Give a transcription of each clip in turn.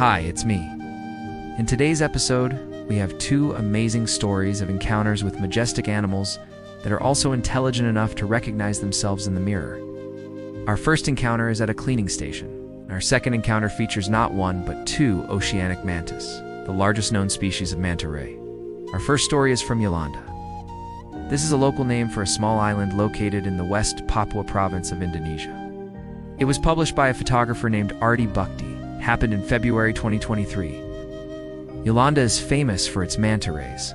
Hi, it's me. In today's episode, we have two amazing stories of encounters with majestic animals that are also intelligent enough to recognize themselves in the mirror. Our first encounter is at a cleaning station. Our second encounter features not one, but two oceanic mantas, the largest known species of manta ray. Our first story is from Yolanda. This is a local name for a small island located in the West Papua province of Indonesia. It was published by a photographer named Artie Bukti. Happened in February 2023. Yolanda is famous for its manta rays.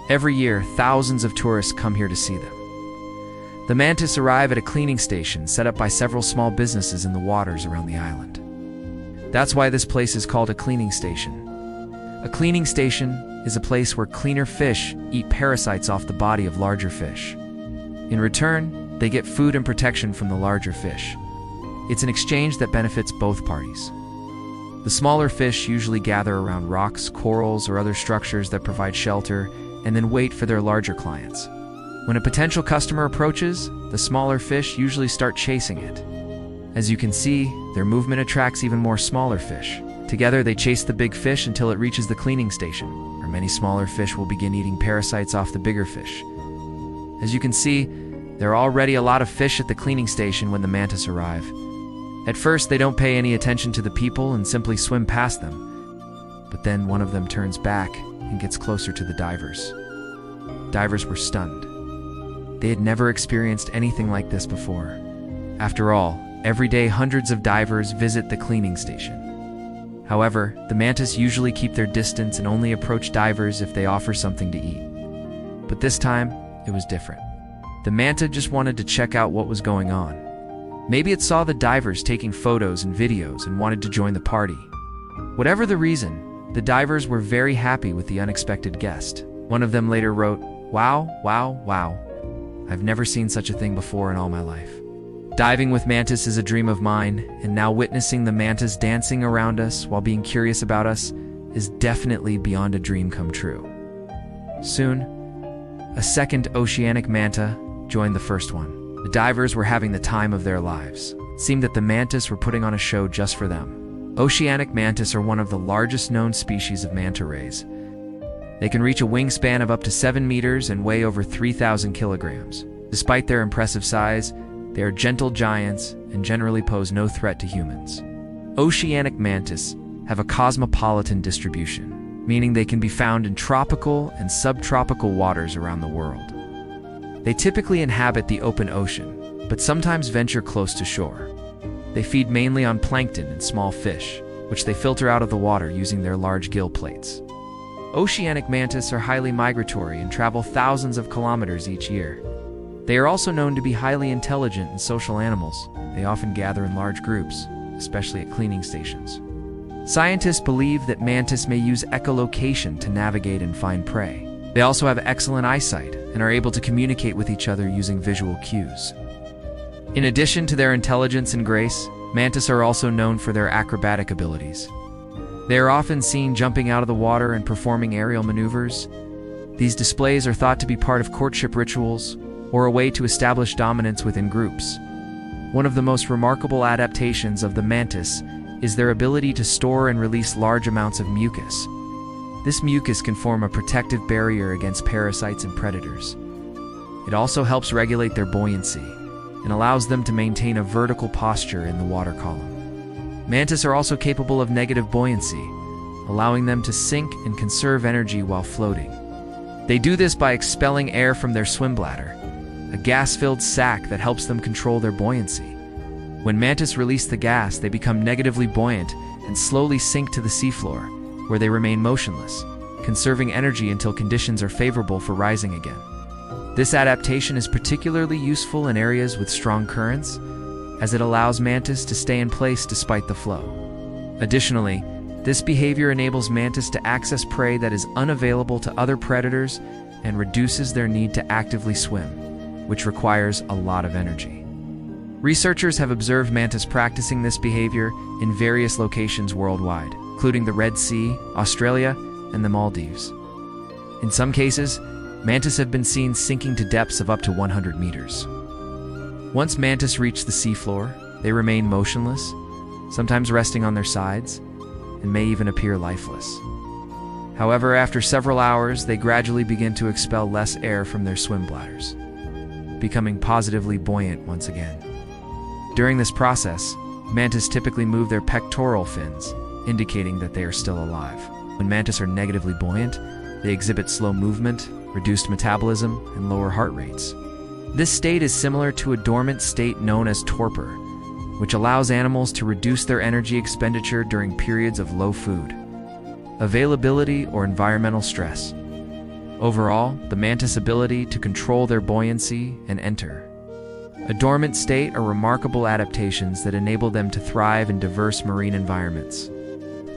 Every year, thousands of tourists come here to see them. The mantas arrive at a cleaning station set up by several small businesses in the waters around the island. That's why this place is called a cleaning station. A cleaning station is a place where cleaner fish eat parasites off the body of larger fish. In return, they get food and protection from the larger fish. It's an exchange that benefits both parties. The smaller fish usually gather around rocks, corals, or other structures that provide shelter and then wait for their larger clients. When a potential customer approaches, the smaller fish usually start chasing it. As you can see, their movement attracts even more smaller fish. Together, they chase the big fish until it reaches the cleaning station, where many smaller fish will begin eating parasites off the bigger fish. As you can see, there are already a lot of fish at the cleaning station when the mantas arrive. At first, they don't pay any attention to the people and simply swim past them. But then one of them turns back and gets closer to the divers. Divers were stunned. They had never experienced anything like this before. After all, every day hundreds of divers visit the cleaning station. However, the mantas usually keep their distance and only approach divers if they offer something to eat. But this time, it was different. The manta just wanted to check out what was going on. Maybe it saw the divers taking photos and videos and wanted to join the party. Whatever the reason, the divers were very happy with the unexpected guest. One of them later wrote, "Wow, wow, wow. I've never seen such a thing before in all my life. Diving with mantas is a dream of mine, and now witnessing the mantas dancing around us while being curious about us is definitely beyond a dream come true." Soon, a second oceanic manta joined the first one. The divers were having the time of their lives. It seemed that the mantas were putting on a show just for them. Oceanic mantas are one of the largest known species of manta rays. They can reach a wingspan of up to 7 meters and weigh over 3,000 kilograms. Despite their impressive size, they are gentle giants and generally pose no threat to humans. Oceanic mantas have a cosmopolitan distribution, meaning they can be found in tropical and subtropical waters around the world. They typically inhabit the open ocean, but sometimes venture close to shore. They feed mainly on plankton and small fish, which they filter out of the water using their large gill plates. Oceanic mantas are highly migratory and travel thousands of kilometers each year. They are also known to be highly intelligent and social animals. They often gather in large groups, especially at cleaning stations. Scientists believe that mantas may use echolocation to navigate and find prey. They also have excellent eyesight and are able to communicate with each other using visual cues. In addition to their intelligence and grace, mantas are also known for their acrobatic abilities. They are often seen jumping out of the water and performing aerial maneuvers. These displays are thought to be part of courtship rituals or a way to establish dominance within groups. One of the most remarkable adaptations of the mantas is their ability to store and release large amounts of mucus. This mucus can form a protective barrier against parasites and predators. It also helps regulate their buoyancy and allows them to maintain a vertical posture in the water column. Mantas are also capable of negative buoyancy, allowing them to sink and conserve energy while floating. They do this by expelling air from their swim bladder, a gas-filled sac that helps them control their buoyancy. When mantas release the gas, they become negatively buoyant and slowly sink to the seafloor, where they remain motionless, conserving energy until conditions are favorable for rising again. This adaptation is particularly useful in areas with strong currents, as it allows mantas to stay in place despite the flow. Additionally, this behavior enables mantas to access prey that is unavailable to other predators and reduces their need to actively swim, which requires a lot of energy. Researchers have observed mantas practicing this behavior in various locations worldwide, including the Red Sea, Australia, and the Maldives. In some cases, mantas have been seen sinking to depths of up to 100 meters. Once mantas reach the seafloor, they remain motionless, sometimes resting on their sides, and may even appear lifeless. However, after several hours, they gradually begin to expel less air from their swim bladders, becoming positively buoyant once again. During this process, mantas typically move their pectoral fins, indicating that they are still alive. When mantas are negatively buoyant, they exhibit slow movement, reduced metabolism, and lower heart rates. This state is similar to a dormant state known as torpor, which allows animals to reduce their energy expenditure during periods of low food availability or environmental stress. Overall, the mantis' ability to control their buoyancy and enter a dormant state are remarkable adaptations that enable them to thrive in diverse marine environments.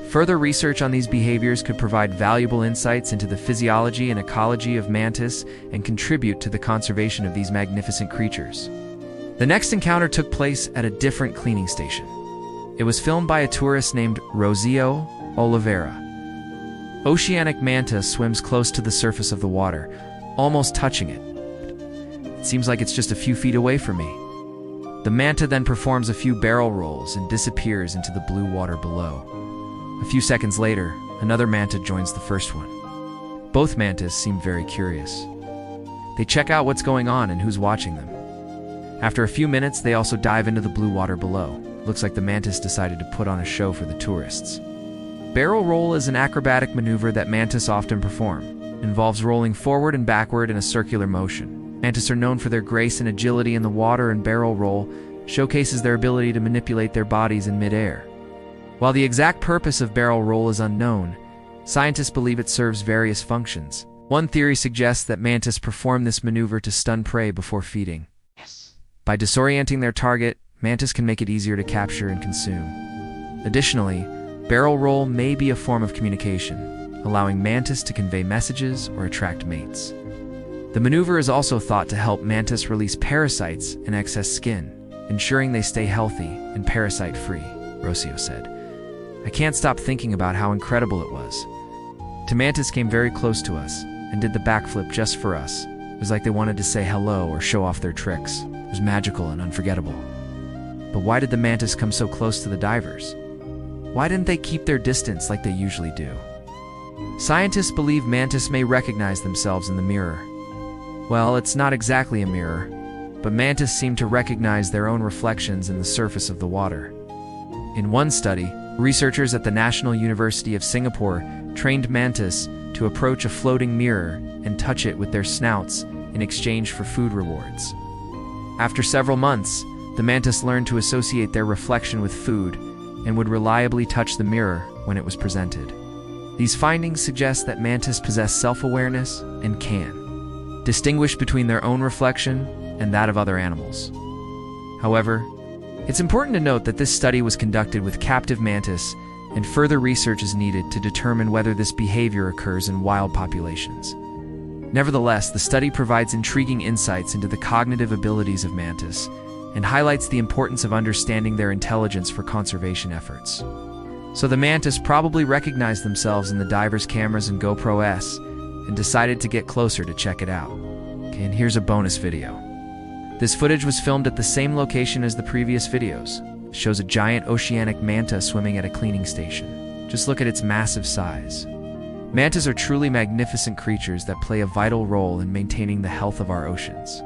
Further research on these behaviors could provide valuable insights into the physiology and ecology of mantis and contribute to the conservation of these magnificent creatures. The next encounter took place at a different cleaning station. It was filmed by a tourist named Rocio Oliveira. Oceanic manta swims close to the surface of the water, almost touching it. It seems like it's just a few feet away from me. The manta then performs a few barrel rolls and disappears into the blue water below. A few seconds later, another manta joins the first one. Both mantas seem very curious. They check out what's going on and who's watching them. After a few minutes, they also dive into the blue water below. Looks like the mantis decided to put on a show for the tourists. Barrel roll is an acrobatic maneuver that mantis often perform. It involves rolling forward and backward in a circular motion. Mantis are known for their grace and agility in the water, and barrel roll showcases their ability to manipulate their bodies in midair. While the exact purpose of barrel roll is unknown, scientists believe it serves various functions. One theory suggests that mantis perform this maneuver to stun prey before feeding. By disorienting their target, mantis can make it easier to capture and consume. Additionally, barrel roll may be a form of communication, allowing mantis to convey messages or attract mates. The maneuver is also thought to help mantis release parasites and excess skin, ensuring they stay healthy and parasite-free, Rocio said. I can't stop thinking about how incredible it was. The mantis came very close to us and did the backflip just for us. It was like they wanted to say hello or show off their tricks. It was magical and unforgettable. But why did the mantis come so close to the divers? Why didn't they keep their distance like they usually do? Scientists believe mantis may recognize themselves in the mirror. Well, it's not exactly a mirror, but mantis seem to recognize their own reflections in the surface of the water. In one study, researchers at the National University of Singapore trained mantis to approach a floating mirror and touch it with their snouts in exchange for food rewards. After several months, the mantis learned to associate their reflection with food and would reliably touch the mirror when it was presented. These findings suggest that mantis possess self-awareness and can distinguish between their own reflection and that of other animals. However, it's important to note that this study was conducted with captive mantis, and further research is needed to determine whether this behavior occurs in wild populations. Nevertheless, the study provides intriguing insights into the cognitive abilities of mantis and highlights the importance of understanding their intelligence for conservation efforts. So the mantis probably recognized themselves in the divers' cameras and GoPro S and decided to get closer to check it out. Okay, and here's a bonus video. This footage was filmed at the same location as the previous videos. It shows a giant oceanic manta swimming at a cleaning station. Just look at its massive size. Mantas are truly magnificent creatures that play a vital role in maintaining the health of our oceans.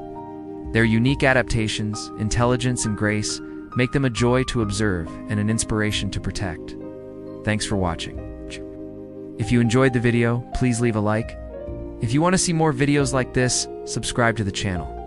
Their unique adaptations, intelligence, and grace make them a joy to observe and an inspiration to protect. Thanks for watching. If you enjoyed the video, please leave a like. If you want to see more videos like this, subscribe to the channel.